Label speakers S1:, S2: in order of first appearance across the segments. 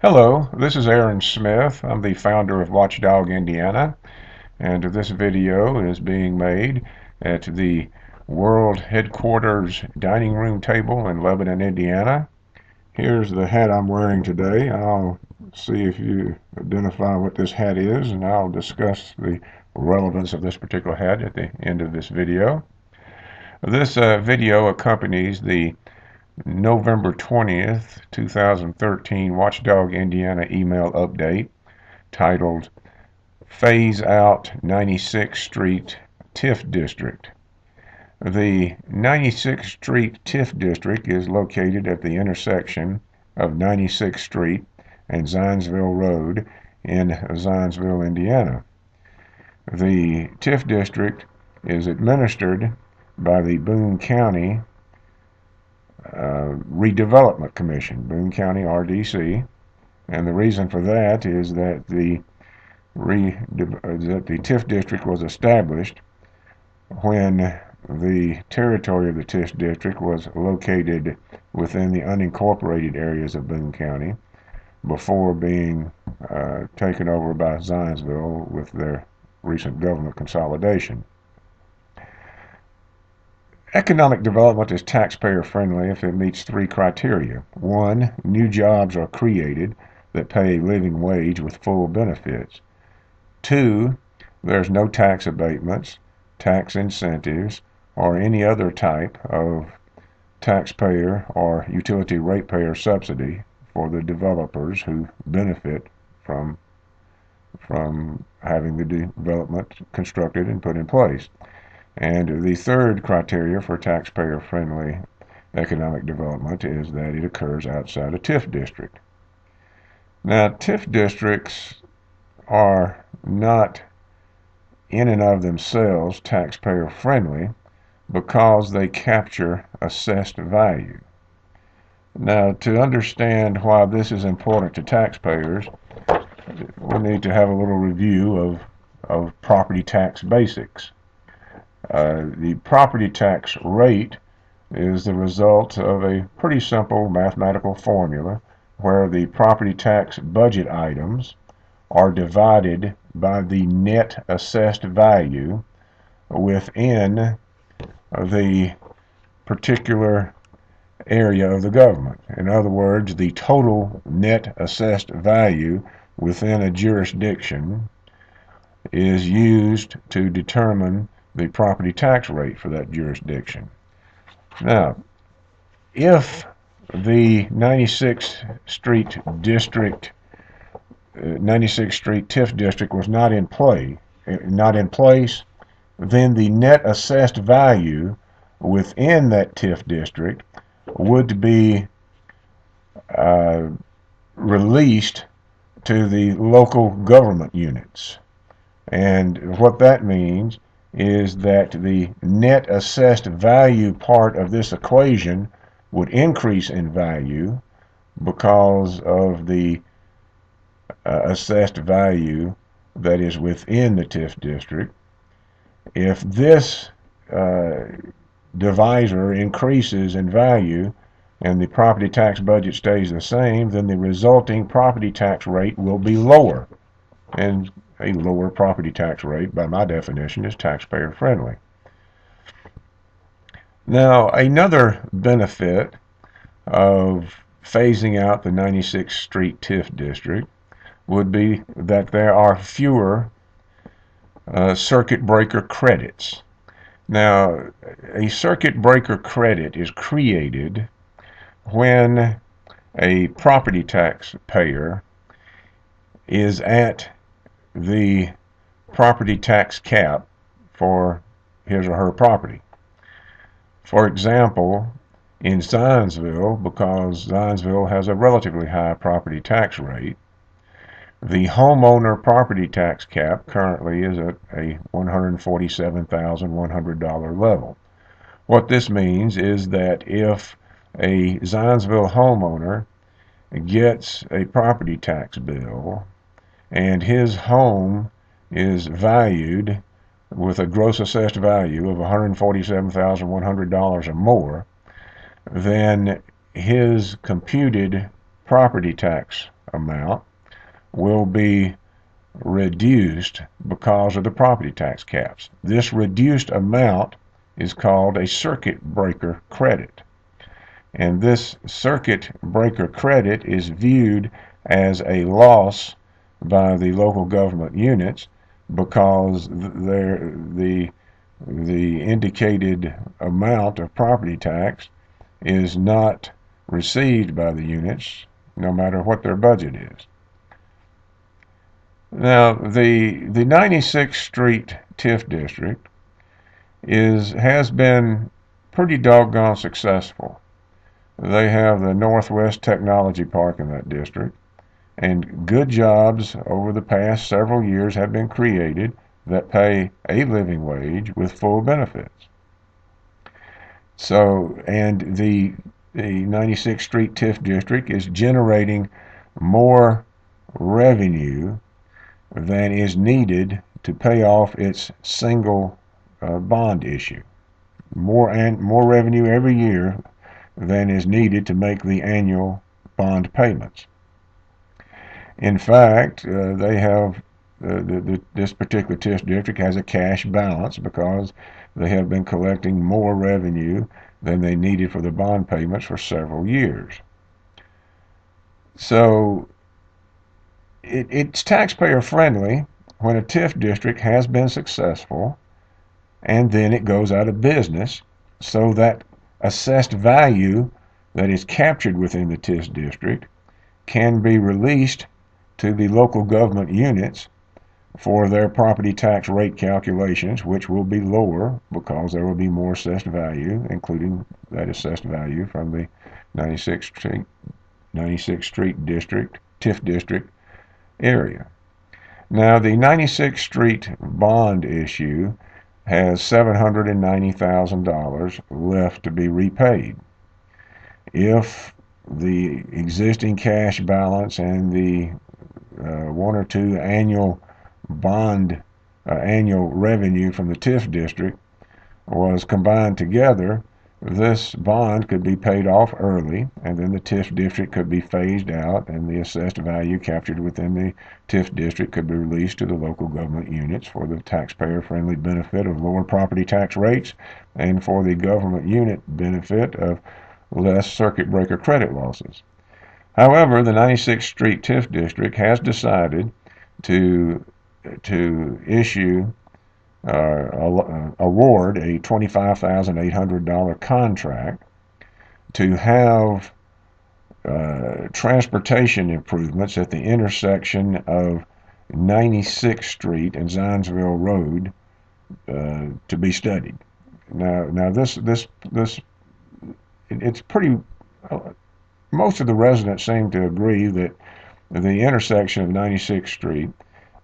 S1: Hello, this is Aaron Smith. I'm the founder of Watchdog Indiana, and this video is being made at the World Headquarters dining room table in Lebanon, Indiana. Here's the hat I'm wearing today. I'll see if you identify what this hat is, and I'll discuss the relevance of this particular hat at the end of this video. This video accompanies the November 20th, 2013 Watchdog Indiana email update titled Phase Out 96th Street TIF District. The 96th Street TIF District is located at the intersection of 96th Street and Zionsville Road in Zionsville, Indiana. The TIF District is administered by the Boone County Redevelopment Commission, Boone County RDC, and the reason for that is that the TIF district was established when the territory of the TIF district was located within the unincorporated areas of Boone County before being taken over by Zionsville with their recent government consolidation. Economic development is taxpayer friendly if it meets three criteria. One, new jobs are created that pay a living wage with full benefits. Two, there's no tax abatements, tax incentives, or any other type of taxpayer or utility ratepayer subsidy for the developers who benefit from having the development constructed and put in place. And the third criteria for taxpayer-friendly economic development is that it occurs outside a TIF district. Now, TIF districts are not in and of themselves taxpayer-friendly because they capture assessed value. Now, to understand why this is important to taxpayers, we need to have a little review of property tax basics. The property tax rate is the result of a pretty simple mathematical formula where the property tax budget items are divided by the net assessed value within the particular area of the government. In other words, the total net assessed value within a jurisdiction is used to determine the property tax rate for that jurisdiction. Now, if the 96th Street District, 96th Street TIF District was not in place, then the net assessed value within that TIF district would be released to the local government units. And what that means is that the net assessed value part of this equation would increase in value because of the assessed value that is within the TIF district. If this divisor increases in value and the property tax budget stays the same, then the resulting property tax rate will be lower. And a lower property tax rate, by my definition, is taxpayer friendly. Now, another benefit of phasing out the 96th Street TIF district would be that there are fewer circuit breaker credits. Now, a circuit breaker credit is created when a property tax payer is at the property tax cap for his or her property. For example, in Zionsville, because Zionsville has a relatively high property tax rate, the homeowner property tax cap currently is at a $147,100 level. What this means is that if a Zionsville homeowner gets a property tax bill and his home is valued with a gross assessed value of $147,100 or more, then his computed property tax amount will be reduced because of the property tax caps. This reduced amount is called a circuit breaker credit. And this circuit breaker credit is viewed as a loss by the local government units because the indicated amount of property tax is not received by the units, no matter what their budget is. Now, the 96th Street TIF district has been pretty doggone successful. They have the Northwest Technology Park in that district, and good jobs over the past several years have been created that pay a living wage with full benefits. So, and the 96th Street TIF district is generating more revenue than is needed to pay off its single bond issue. More revenue every year than is needed to make the annual bond payments. In fact, they have this particular TIF district has a cash balance because they have been collecting more revenue than they needed for the bond payments for several years. So it's taxpayer friendly when a TIF district has been successful and then it goes out of business, so that assessed value that is captured within the TIF district can be released to the local government units for their property tax rate calculations, which will be lower because there will be more assessed value, including that assessed value from the 96th Street district, TIF district area. Now, the 96th Street bond issue has $790,000 left to be repaid. If the existing cash balance and the one or two annual revenue from the TIF district was combined together, this bond could be paid off early, and then the TIF district could be phased out, and the assessed value captured within the TIF district could be released to the local government units for the taxpayer-friendly benefit of lower property tax rates and for the government unit benefit of less circuit breaker credit losses. However, the 96th Street TIF district has decided to award a $25,800 contract to have transportation improvements at the intersection of 96th Street and Zionsville Road to be studied. Now this it's pretty. Most of the residents seem to agree that the intersection of 96th Street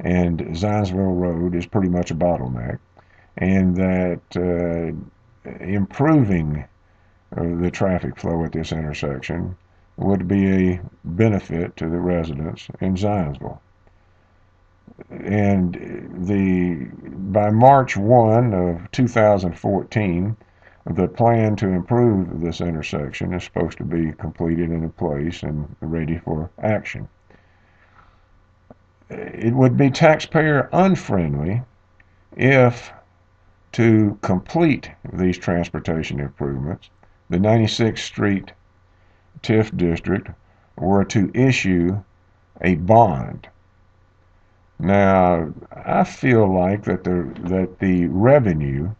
S1: and Zionsville Road is pretty much a bottleneck, and that improving the traffic flow at this intersection would be a benefit to the residents in Zionsville. And by March 1 of 2014, the plan to improve this intersection is supposed to be completed and in place and ready for action. It would be taxpayer unfriendly if, to complete these transportation improvements, the 96th Street TIF district were to issue a bond. Now, I feel like that the revenue,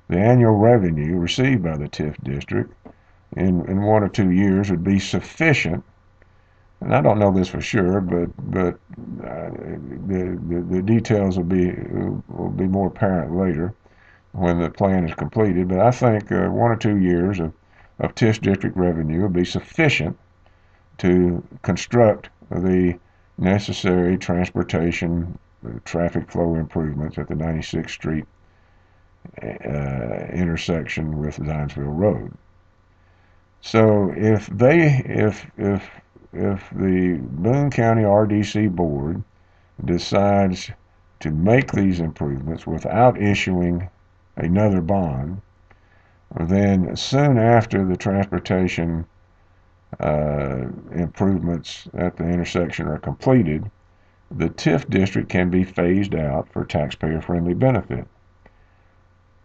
S1: the annual revenue received by the TIF district in 1 or 2 years would be sufficient, and I don't know this for sure, but the details will be more apparent later when the plan is completed. But I think 1 or 2 years of TIF district revenue will be sufficient to construct the necessary transportation traffic flow improvements at the 96th Street intersection with Zionsville Road. So if the Boone County RDC Board decides to make these improvements without issuing another bond, then soon after the transportation improvements at the intersection are completed, the TIF district can be phased out for taxpayer-friendly benefit.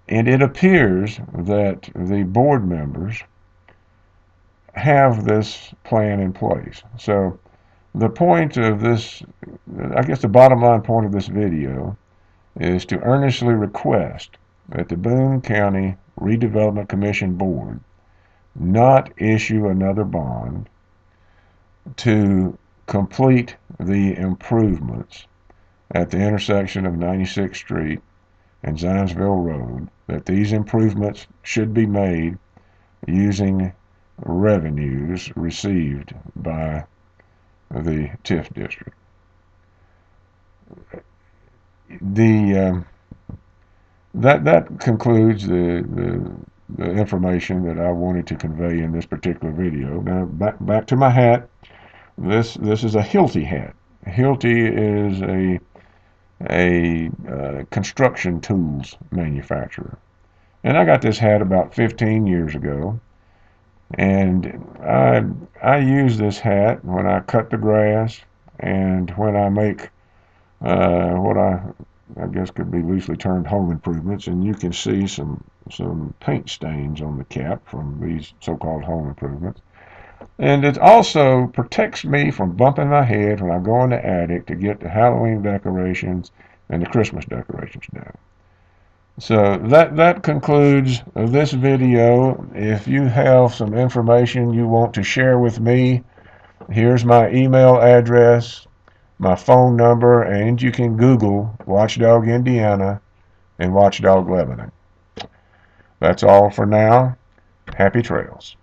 S1: And it appears that the board members have this plan in place. So the point of this, I guess the bottom line point of this video is to earnestly request that the Boone County Redevelopment Commission Board not issue another bond to complete the improvements at the intersection of 96th Street and Zionsville Road, that these improvements should be made using revenues received by the TIF district. That concludes the information that I wanted to convey in this particular video. Now back to my hat. This is a Hilti hat. Hilti is a construction tools manufacturer, and I got this hat about 15 years ago. And I use this hat when I cut the grass and when I make what I guess could be loosely termed home improvements. And you can see some paint stains on the cap from these so-called home improvements. And it also protects me from bumping my head when I go in the attic to get the Halloween decorations and the Christmas decorations down. So that concludes this video. If you have some information you want to share with me, here's my email address, my phone number, and you can Google Watchdog Indiana and Watchdog Lebanon. That's all for now. Happy trails.